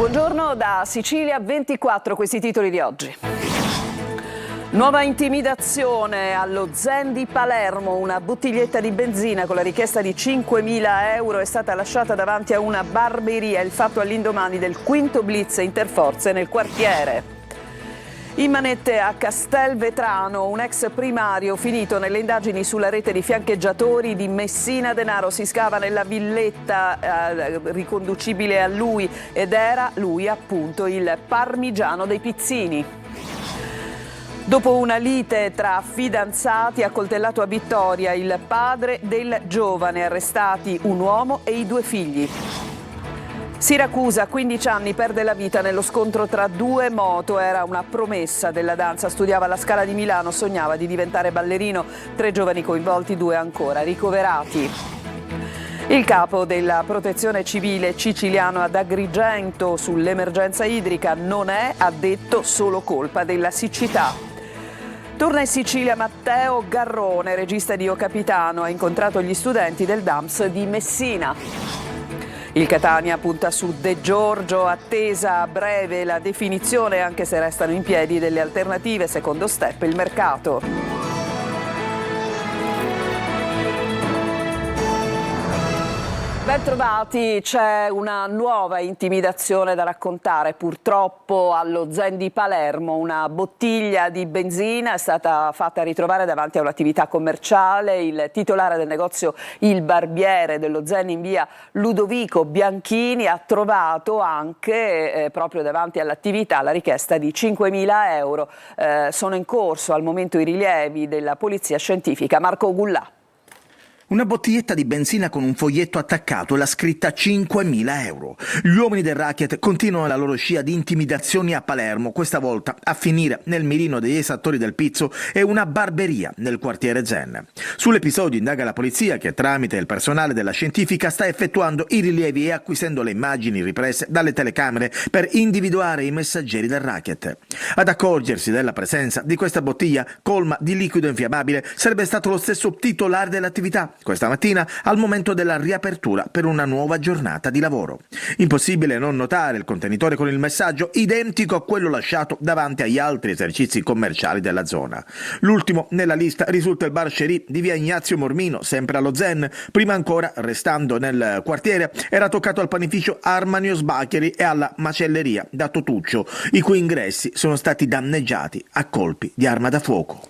Buongiorno da Sicilia 24, questi i titoli di oggi. Nuova intimidazione allo Zen di Palermo, una bottiglietta di benzina con la richiesta di 5.000 euro è stata lasciata davanti a una barberia, il fatto all'indomani del quinto blitz interforze nel quartiere. In manette a Castelvetrano, un ex primario finito nelle indagini sulla rete di fiancheggiatori di Messina Denaro. Si scava nella villetta riconducibile a lui ed era lui appunto il parmigiano dei Pizzini. Dopo una lite tra fidanzati, accoltellato a Vittoria il padre del giovane, arrestati un uomo e i 2 figli. Siracusa, 15 anni, perde la vita nello scontro tra 2 moto. Era una promessa della danza, studiava alla Scala di Milano, sognava di diventare ballerino. 3 giovani coinvolti, 2 ancora ricoverati. Il capo della Protezione Civile siciliano ad Agrigento sull'emergenza idrica non è, ha detto, solo colpa della siccità. Torna in Sicilia Matteo Garrone, regista di O Capitano, ha incontrato gli studenti del DAMS di Messina. Il Catania punta su De Giorgio, attesa a breve la definizione, anche se restano in piedi delle alternative, secondo Step il mercato. Ben trovati, c'è una nuova intimidazione da raccontare purtroppo allo Zen di Palermo. Una bottiglia di benzina è stata fatta ritrovare davanti a un'attività commerciale. Il titolare del negozio, il barbiere dello Zen in via Ludovico Bianchini, ha trovato anche proprio davanti all'attività la richiesta di 5.000 euro. Sono in corso al momento i rilievi della polizia scientifica. Marco Gullà. Una bottiglietta di benzina con un foglietto attaccato e la scritta 5.000 euro. Gli uomini del racket continuano la loro scia di intimidazioni a Palermo, questa volta a finire nel mirino degli esattori del pizzo e una barberia nel quartiere Zen. Sull'episodio indaga la polizia che tramite il personale della scientifica sta effettuando i rilievi e acquisendo le immagini riprese dalle telecamere per individuare i messaggeri del racket. Ad accorgersi della presenza di questa bottiglia colma di liquido infiammabile sarebbe stato lo stesso titolare dell'attività, questa mattina al momento della riapertura per una nuova giornata di lavoro. Impossibile non notare il contenitore con il messaggio identico a quello lasciato davanti agli altri esercizi commerciali della zona. L'ultimo nella lista risulta il bar Cherie di via Ignazio Mormino, sempre allo Zen. Prima ancora, restando nel quartiere, era toccato al panificio Armanio Sbaccheri e alla macelleria da Totuccio, i cui ingressi sono stati danneggiati a colpi di arma da fuoco.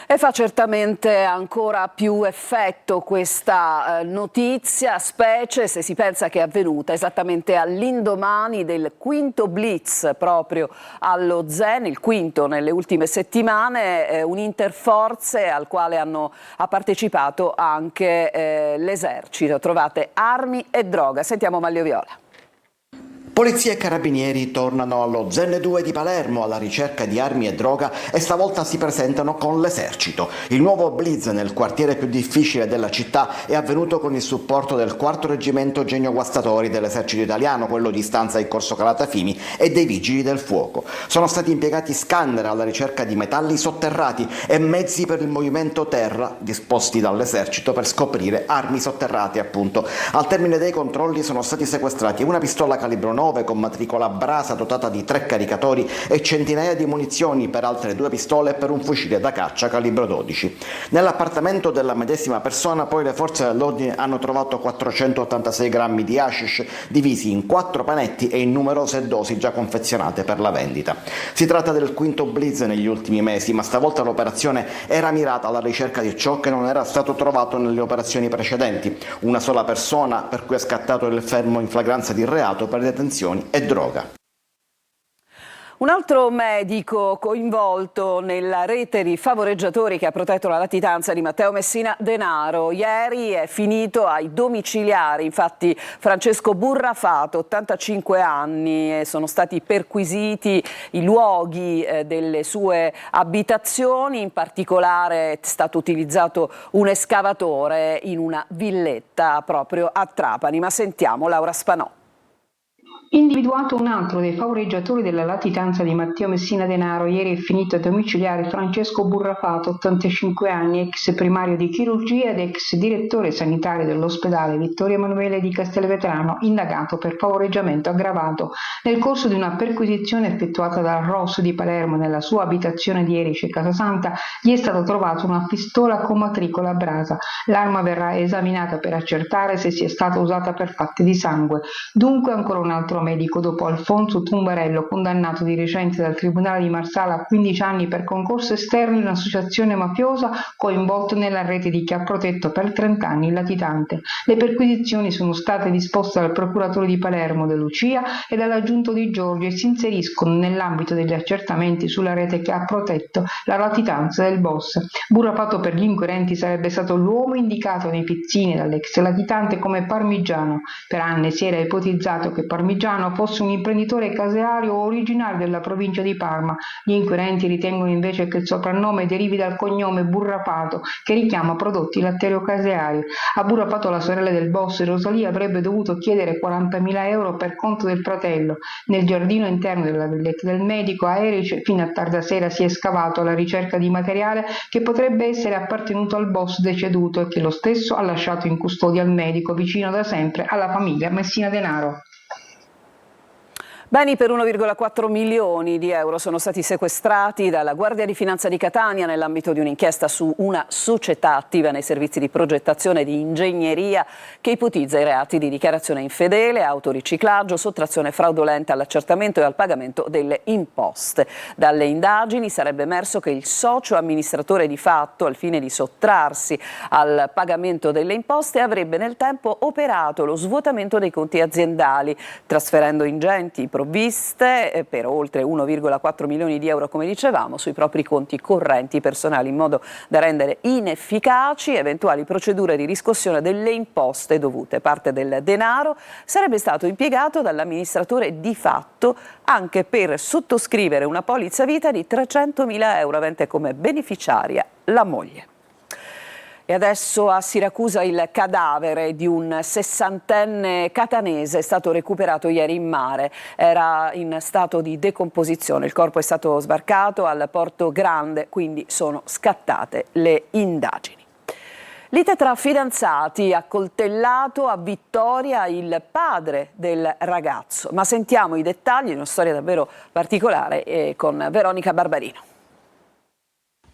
E fa certamente ancora più effetto questa notizia, specie se si pensa che è avvenuta esattamente all'indomani del quinto blitz proprio allo Zen, il quinto nelle ultime settimane, un interforze al quale ha partecipato anche l'esercito. Trovate armi e droga. Sentiamo Maglio Viola. Polizia e carabinieri tornano allo Zen 2 di Palermo alla ricerca di armi e droga e stavolta si presentano con l'esercito. Il nuovo blitz nel quartiere più difficile della città è avvenuto con il supporto del 4° reggimento Genio Guastatori dell'esercito italiano, quello di stanza in corso Calatafimi, e dei vigili del fuoco. Sono stati impiegati scanner alla ricerca di metalli sotterrati e mezzi per il movimento terra disposti dall'esercito per scoprire armi sotterrate, appunto. Al termine dei controlli sono stati sequestrati una pistola calibro 9 con matricola Brasa dotata di 3 caricatori e centinaia di munizioni per altre 2 pistole e per un fucile da caccia calibro 12. Nell'appartamento della medesima persona poi le forze dell'ordine hanno trovato 486 grammi di hashish divisi in 4 panetti e in numerose dosi già confezionate per la vendita. Si tratta del quinto blitz negli ultimi mesi, ma stavolta l'operazione era mirata alla ricerca di ciò che non era stato trovato nelle operazioni precedenti: una sola persona per cui è scattato il fermo in flagranza di reato per detenzione e droga. Un altro medico coinvolto nella rete di favoreggiatori che ha protetto la latitanza di Matteo Messina Denaro ieri è finito ai domiciliari. Infatti Francesco Burrafato, 85 anni, sono stati perquisiti i luoghi delle sue abitazioni, in particolare è stato utilizzato un escavatore in una villetta proprio a Trapani. Ma sentiamo Laura Spanò. Individuato un altro dei favoreggiatori della latitanza di Matteo Messina Denaro, ieri è finito a domiciliare Francesco Burrafato, 85 anni, ex primario di chirurgia ed ex direttore sanitario dell'ospedale Vittorio Emanuele di Castelvetrano, indagato per favoreggiamento aggravato. Nel corso di una perquisizione effettuata dal ROS di Palermo nella sua abitazione di Erice Casasanta, gli è stata trovata una pistola con matricola a brasa. L'arma verrà esaminata per accertare se sia stata usata per fatti di sangue. Dunque ancora un altro medico dopo Alfonso Tumbarello, condannato di recente dal Tribunale di Marsala a 15 anni per concorso esterno in un'associazione mafiosa, coinvolto nella rete di chi ha protetto per 30 anni il latitante. Le perquisizioni sono state disposte dal procuratore di Palermo De Lucia e dall'aggiunto di Giorgio e si inseriscono nell'ambito degli accertamenti sulla rete che ha protetto la latitanza del boss. Burrafato per gli inquirenti sarebbe stato l'uomo indicato nei pizzini dall'ex latitante come Parmigiano. Per anni si era ipotizzato che Parmigiano fosse un imprenditore caseario originario della provincia di Parma. Gli inquirenti ritengono invece che il soprannome derivi dal cognome Burrafato, che richiama prodotti latterio-caseari. A Burrafato la sorella del boss, Rosalia, avrebbe dovuto chiedere 40.000 euro per conto del fratello. Nel giardino interno della villetta del medico a Erice, fino a tarda sera si è scavato alla ricerca di materiale che potrebbe essere appartenuto al boss deceduto e che lo stesso ha lasciato in custodia al medico, vicino da sempre alla famiglia Messina Denaro. Beni per 1,4 milioni di euro sono stati sequestrati dalla Guardia di Finanza di Catania nell'ambito di un'inchiesta su una società attiva nei servizi di progettazione e di ingegneria che ipotizza i reati di dichiarazione infedele, autoriciclaggio, sottrazione fraudolenta all'accertamento e al pagamento delle imposte. Dalle indagini sarebbe emerso che il socio amministratore di fatto, al fine di sottrarsi al pagamento delle imposte, avrebbe nel tempo operato lo svuotamento dei conti aziendali, trasferendo ingenti provviste per oltre 1,4 milioni di euro, come dicevamo, sui propri conti correnti personali, in modo da rendere inefficaci eventuali procedure di riscossione delle imposte dovute. Parte del denaro sarebbe stato impiegato dall'amministratore di fatto anche per sottoscrivere una polizza vita di 300.000 euro, avente come beneficiaria la moglie. E adesso a Siracusa il cadavere di un 60enne catanese è stato recuperato ieri in mare. Era in stato di decomposizione. Il corpo è stato sbarcato al Porto Grande, quindi sono scattate le indagini. Lite tra fidanzati, accoltellato a Vittoria il padre del ragazzo. Ma sentiamo i dettagli di una storia davvero particolare con Veronica Barbarino.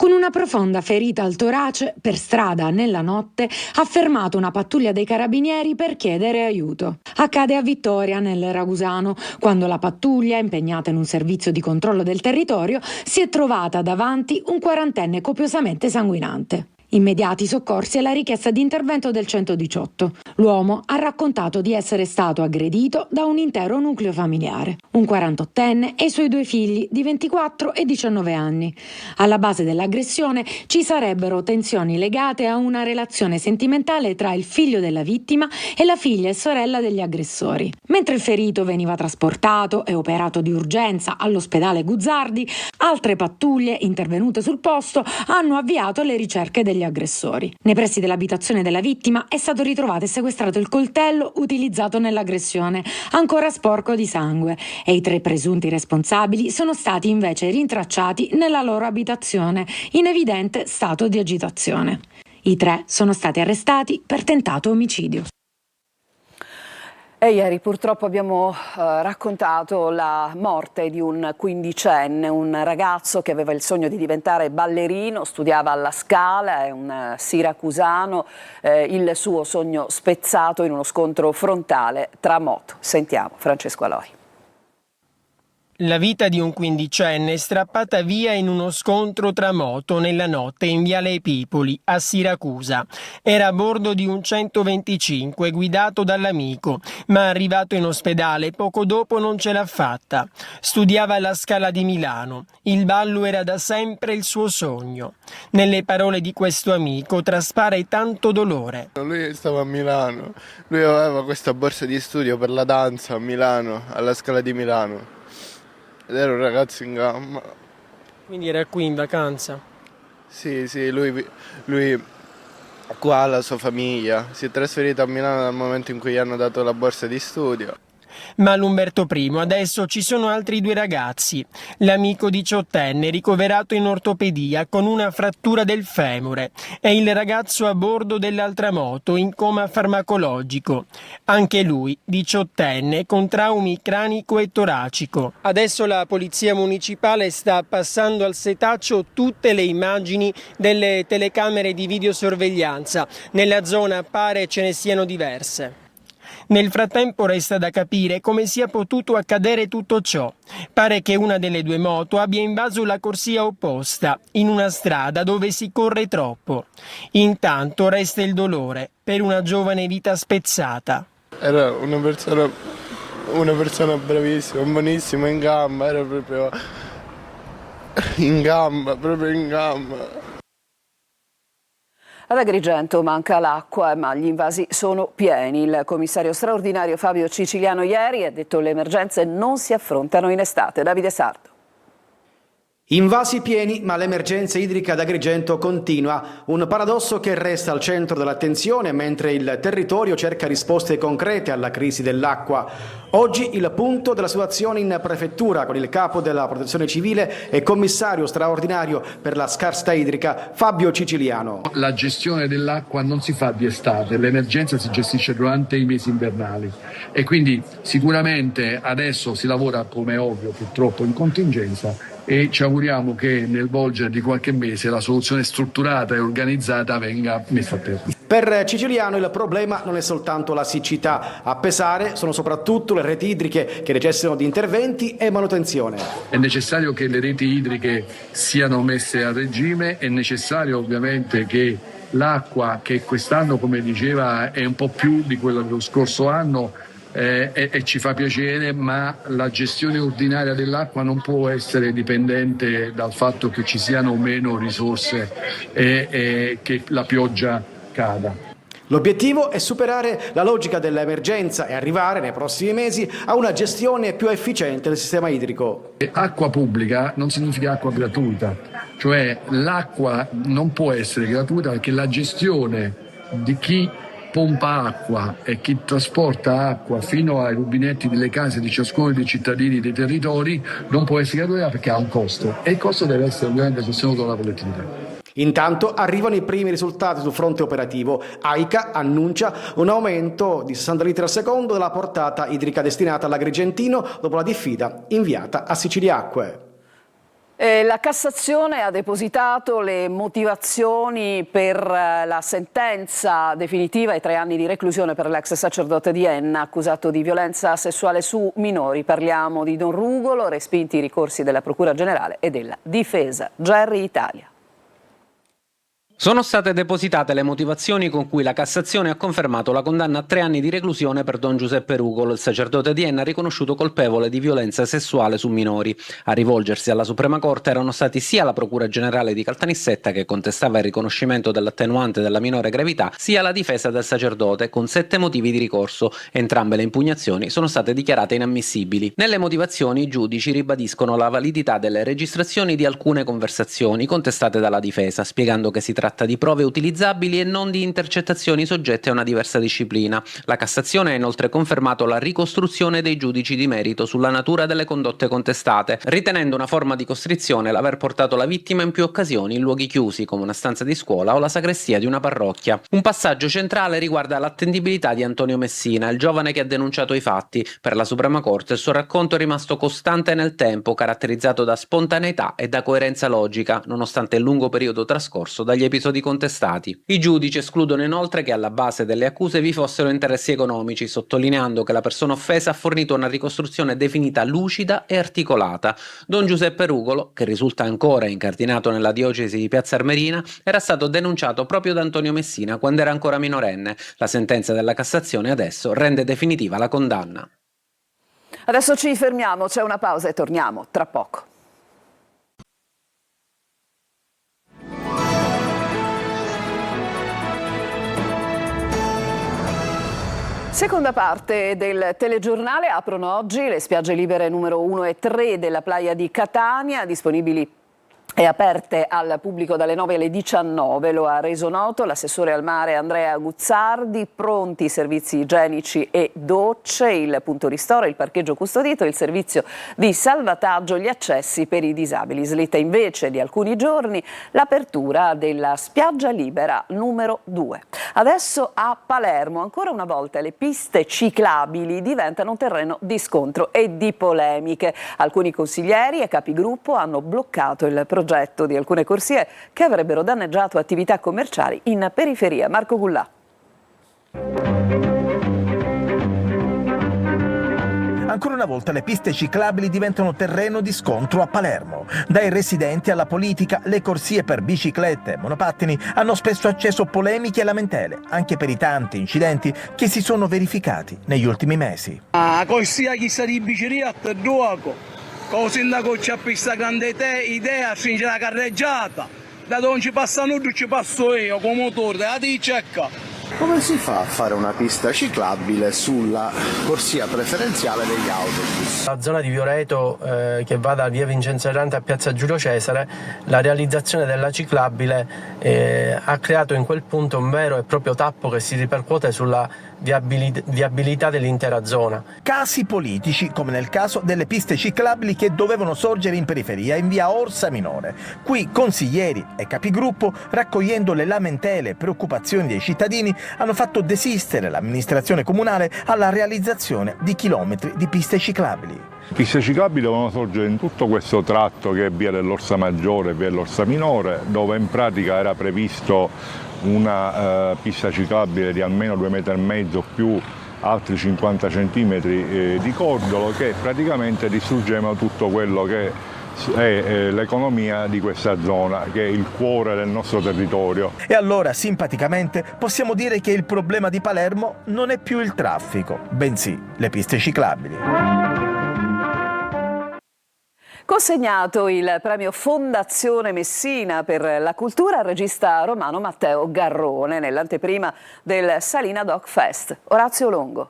Con una profonda ferita al torace, per strada nella notte ha fermato una pattuglia dei carabinieri per chiedere aiuto. Accade a Vittoria, nel Ragusano, quando la pattuglia, impegnata in un servizio di controllo del territorio, si è trovata davanti un quarantenne copiosamente sanguinante. Immediati soccorsi e la richiesta di intervento del 118. L'uomo ha raccontato di essere stato aggredito da un intero nucleo familiare, un 48enne e i suoi due figli di 24 e 19 anni. Alla base dell'aggressione ci sarebbero tensioni legate a una relazione sentimentale tra il figlio della vittima e la figlia e sorella degli aggressori. Mentre il ferito veniva trasportato e operato di urgenza all'ospedale Guzzardi, altre pattuglie intervenute sul posto hanno avviato le ricerche degli aggressori. Nei pressi dell'abitazione della vittima è stato ritrovato e sequestrato il coltello utilizzato nell'aggressione, ancora sporco di sangue, e i 3 presunti responsabili sono stati invece rintracciati nella loro abitazione, in evidente stato di agitazione. I 3 sono stati arrestati per tentato omicidio. E ieri purtroppo abbiamo raccontato la morte di un quindicenne, un ragazzo che aveva il sogno di diventare ballerino, studiava alla Scala, è un siracusano, il suo sogno spezzato in uno scontro frontale tra moto. Sentiamo Francesco Aloi. La vita di un quindicenne è strappata via in uno scontro tra moto nella notte in Viale Epipoli, a Siracusa. Era a bordo di un 125 guidato dall'amico, ma arrivato in ospedale poco dopo non ce l'ha fatta. Studiava alla Scala di Milano. Il ballo era da sempre il suo sogno. Nelle parole di questo amico traspare tanto dolore. Lui stava a Milano, lui aveva questa borsa di studio per la danza a Milano, alla Scala di Milano. Ed era un ragazzo in gamba. Quindi era qui in vacanza? Sì, lui qua ha la sua famiglia. Si è trasferito a Milano dal momento in cui gli hanno dato la borsa di studio. Ma all'Umberto I adesso ci sono altri 2 ragazzi. L'amico 18enne ricoverato in ortopedia con una frattura del femore e il ragazzo a bordo dell'altra moto in coma farmacologico. Anche lui 18enne con traumi cranico e toracico. Adesso la polizia municipale sta passando al setaccio tutte le immagini delle telecamere di videosorveglianza. Nella zona pare ce ne siano diverse. Nel frattempo resta da capire come sia potuto accadere tutto ciò. Pare che una delle 2 moto abbia invaso la corsia opposta, in una strada dove si corre troppo. Intanto resta il dolore per una giovane vita spezzata. Era una persona bravissima, buonissima in gamba, era proprio in gamba. Ad Agrigento manca l'acqua, ma gli invasi sono pieni. Il commissario straordinario Fabio Ciciliano ieri ha detto che le emergenze non si affrontano in estate. Davide Sardo. Invasi pieni, ma l'emergenza idrica ad Agrigento continua. Un paradosso che resta al centro dell'attenzione mentre il territorio cerca risposte concrete alla crisi dell'acqua. Oggi il punto della situazione in prefettura con il capo della Protezione Civile e commissario straordinario per la scarsità idrica Fabio Ciciliano. La gestione dell'acqua non si fa di estate, l'emergenza si gestisce durante i mesi invernali e quindi sicuramente adesso si lavora, come è ovvio, purtroppo in contingenza, e ci auguriamo che nel volgere di qualche mese la soluzione strutturata e organizzata venga messa a terra. Per Ciciliano il problema non è soltanto la siccità, a pesare sono soprattutto le reti idriche che necessitano di interventi e manutenzione. È necessario che le reti idriche siano messe a regime, è necessario ovviamente che l'acqua, che quest'anno, come diceva, è un po' più di quella dello scorso anno, e ci fa piacere, ma la gestione ordinaria dell'acqua non può essere dipendente dal fatto che ci siano o meno risorse e che la pioggia cada. L'obiettivo è superare la logica dell'emergenza e arrivare nei prossimi mesi a una gestione più efficiente del sistema idrico. Acqua pubblica non significa acqua gratuita, cioè l'acqua non può essere gratuita perché la gestione di chi pompa acqua e chi trasporta acqua fino ai rubinetti delle case di ciascuno dei cittadini dei territori non può essere gratuita perché ha un costo e il costo deve essere ovviamente sostenuto dalla collettività. Intanto arrivano i primi risultati sul fronte operativo. AICA annuncia un aumento di 60 litri al secondo della portata idrica destinata all'Agrigentino dopo la diffida inviata a Siciliacque. La Cassazione ha depositato le motivazioni per la sentenza definitiva ai 3 anni di reclusione per l'ex sacerdote di Enna accusato di violenza sessuale su minori. Parliamo di Don Rugolo, respinti i ricorsi della Procura Generale e della Difesa. Gerry Italia. Sono state depositate le motivazioni con cui la Cassazione ha confermato la condanna a 3 anni di reclusione per Don Giuseppe Rugolo, il sacerdote di Enna riconosciuto colpevole di violenza sessuale su minori. A rivolgersi alla Suprema Corte erano stati sia la Procura Generale di Caltanissetta, che contestava il riconoscimento dell'attenuante della minore gravità, sia la difesa del sacerdote, con 7 motivi di ricorso. Entrambe le impugnazioni sono state dichiarate inammissibili. Nelle motivazioni i giudici ribadiscono la validità delle registrazioni di alcune conversazioni contestate dalla difesa, spiegando che si tratta di prove utilizzabili e non di intercettazioni soggette a una diversa disciplina. La Cassazione ha inoltre confermato la ricostruzione dei giudici di merito sulla natura delle condotte contestate, ritenendo una forma di costrizione l'aver portato la vittima in più occasioni in luoghi chiusi come una stanza di scuola o la sagrestia di una parrocchia. Un passaggio centrale riguarda l'attendibilità di Antonio Messina, il giovane che ha denunciato i fatti. Per la Suprema Corte il suo racconto è rimasto costante nel tempo, caratterizzato da spontaneità e da coerenza logica, nonostante il lungo periodo trascorso dagli episodi contestati. I giudici escludono inoltre che alla base delle accuse vi fossero interessi economici, sottolineando che la persona offesa ha fornito una ricostruzione definita lucida e articolata. Don Giuseppe Rugolo, che risulta ancora incardinato nella diocesi di Piazza Armerina, era stato denunciato proprio da Antonio Messina quando era ancora minorenne. La sentenza della Cassazione adesso rende definitiva la condanna. Adesso ci fermiamo, c'è una pausa e torniamo tra poco. Seconda parte del telegiornale, aprono oggi le spiagge libere numero 1 e 3 della playa di Catania, disponibili e aperte al pubblico dalle 9 alle 19, lo ha reso noto l'assessore al mare Andrea Guzzardi. Pronti i servizi igienici e docce, il punto ristoro, il parcheggio custodito, il servizio di salvataggio, gli accessi per i disabili. Slitta invece di alcuni giorni l'apertura della spiaggia libera numero 2. Adesso a Palermo, ancora una volta le piste ciclabili diventano un terreno di scontro e di polemiche. Alcuni consiglieri e capigruppo hanno bloccato il progetto di alcune corsie che avrebbero danneggiato attività commerciali in periferia. Marco Gullà. Ancora una volta le piste ciclabili diventano terreno di scontro a Palermo. Dai residenti alla politica, le corsie per biciclette e monopattini hanno spesso acceso polemiche e lamentele, anche per i tanti incidenti che si sono verificati negli ultimi mesi. La corsia chissà di bicicletta, dopo. Con il sindaco c'ha questa grande idea a stringere la carreggiata, da dove non ci passa nulla ci passo io con motore, la cerca. Come si fa a fare una pista ciclabile sulla corsia preferenziale degli autobus? La zona di Vioreto che va da via Vincenzo Errante a piazza Giulio Cesare, la realizzazione della ciclabile ha creato in quel punto un vero e proprio tappo che si ripercuote sulla viabilità dell'intera zona. Casi politici, come nel caso delle piste ciclabili che dovevano sorgere in periferia in via Orsa Minore. Qui consiglieri e capigruppo, raccogliendo le lamentele e preoccupazioni dei cittadini, hanno fatto desistere l'amministrazione comunale alla realizzazione di chilometri di piste ciclabili. Piste ciclabili dovevano sorgere in tutto questo tratto che è via dell'Orsa Maggiore e via dell'Orsa Minore, dove in pratica era previsto una pista ciclabile di almeno 2,5 metri più altri 50 centimetri di cordolo, che praticamente distruggevano tutto quello che è l'economia di questa zona, che è il cuore del nostro territorio. E allora, simpaticamente, possiamo dire che il problema di Palermo non è più il traffico, bensì le piste ciclabili. Consegnato il premio Fondazione Messina per la cultura al regista romano Matteo Garrone nell'anteprima del Salina Doc Fest. Orazio Longo.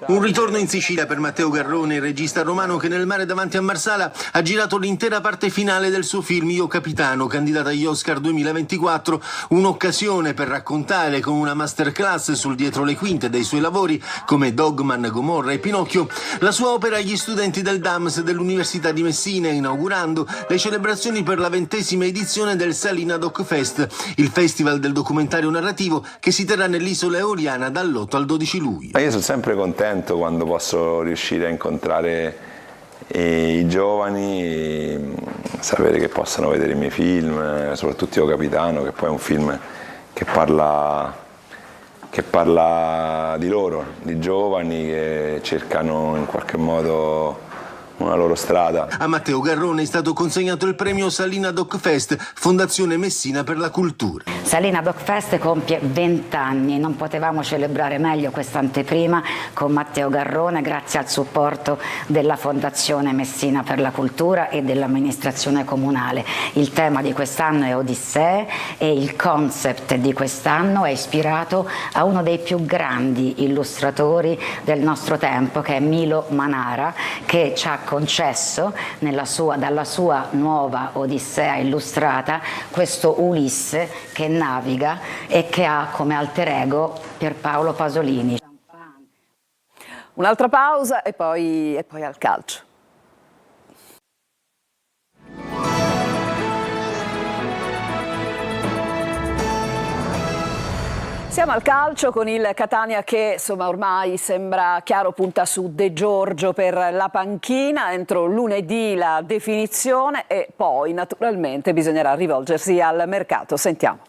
Un ritorno in Sicilia per Matteo Garrone, il regista romano che nel mare davanti a Marsala ha girato l'intera parte finale del suo film Io Capitano, candidato agli Oscar 2024, un'occasione per raccontare con una masterclass sul dietro le quinte dei suoi lavori come Dogman, Gomorra e Pinocchio, la sua opera agli studenti del DAMS dell'Università di Messina, inaugurando le celebrazioni per la 20ª edizione del Salina Doc Fest, il festival del documentario narrativo che si terrà nell'isola eoliana dall'8 al 12 luglio. Io sono sempre contento quando posso riuscire a incontrare i giovani, sapere che possano vedere i miei film, soprattutto Io Capitano, che poi è un film che parla di loro, di giovani che cercano in qualche modo una loro strada. A Matteo Garrone è stato consegnato il premio Salina Doc Fest, Fondazione Messina per la Cultura. Salina Doc Fest compie 20 anni, non potevamo celebrare meglio questa anteprima con Matteo Garrone grazie al supporto della Fondazione Messina per la Cultura e dell'amministrazione comunale. Il tema di quest'anno è Odissee e il concept di quest'anno è ispirato a uno dei più grandi illustratori del nostro tempo, che è Milo Manara, che ci ha concesso dalla sua nuova Odissea illustrata questo Ulisse che naviga e che ha come alter ego Pierpaolo Pasolini. Un'altra pausa e poi al calcio. Siamo al calcio con il Catania che insomma ormai sembra chiaro punta su De Giorgio per la panchina, entro lunedì la definizione e poi naturalmente bisognerà rivolgersi al mercato. Sentiamo.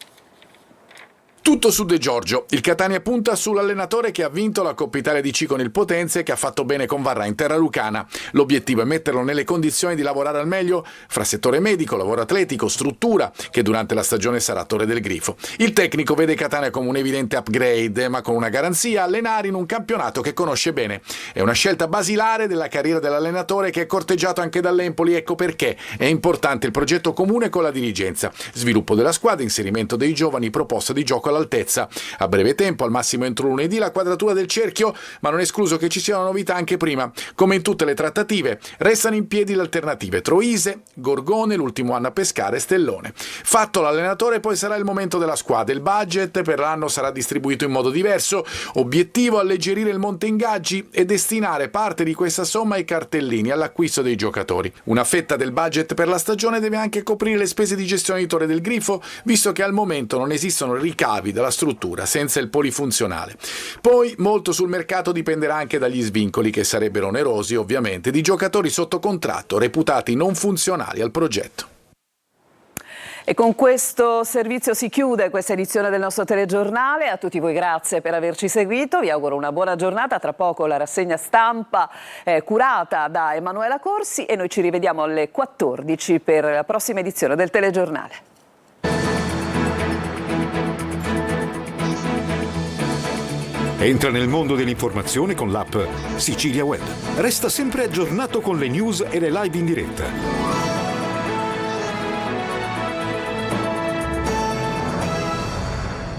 Tutto su De Giorgio. Il Catania punta sull'allenatore che ha vinto la Coppa Italia di C con il Potenza e che ha fatto bene con Varra in terra lucana. L'obiettivo è metterlo nelle condizioni di lavorare al meglio fra settore medico, lavoro atletico, struttura, che durante la stagione sarà Torre del Grifo. Il tecnico vede Catania come un evidente upgrade, ma con una garanzia: allenare in un campionato che conosce bene. È una scelta basilare della carriera dell'allenatore che è corteggiato anche dall'Empoli. Ecco perché è importante il progetto comune con la dirigenza. Sviluppo della squadra, inserimento dei giovani, proposta di gioco alla all'altezza. A breve tempo, al massimo entro lunedì, la quadratura del cerchio, ma non è escluso che ci sia una novità anche prima. Come in tutte le trattative, restano in piedi le alternative Troise, Gorgone, l'ultimo anno a pescare, Stellone. Fatto l'allenatore, poi sarà il momento della squadra. Il budget per l'anno sarà distribuito in modo diverso. Obiettivo: alleggerire il monte ingaggi e destinare parte di questa somma ai cartellini, all'acquisto dei giocatori. Una fetta del budget per la stagione deve anche coprire le spese di gestione di Torre del Grifo, visto che al momento non esistono ricavi dalla struttura senza il polifunzionale. Poi molto sul mercato dipenderà anche dagli svincoli, che sarebbero onerosi ovviamente, di giocatori sotto contratto reputati non funzionali al progetto. E con questo servizio si chiude questa edizione del nostro telegiornale. A tutti voi grazie per averci seguito, vi auguro una buona giornata. Tra poco la rassegna stampa curata da Emanuela Corsi e noi ci rivediamo alle 14 per la prossima edizione del telegiornale. Entra nel mondo dell'informazione con l'app Sicilia Web. Resta sempre aggiornato con le news e le live in diretta.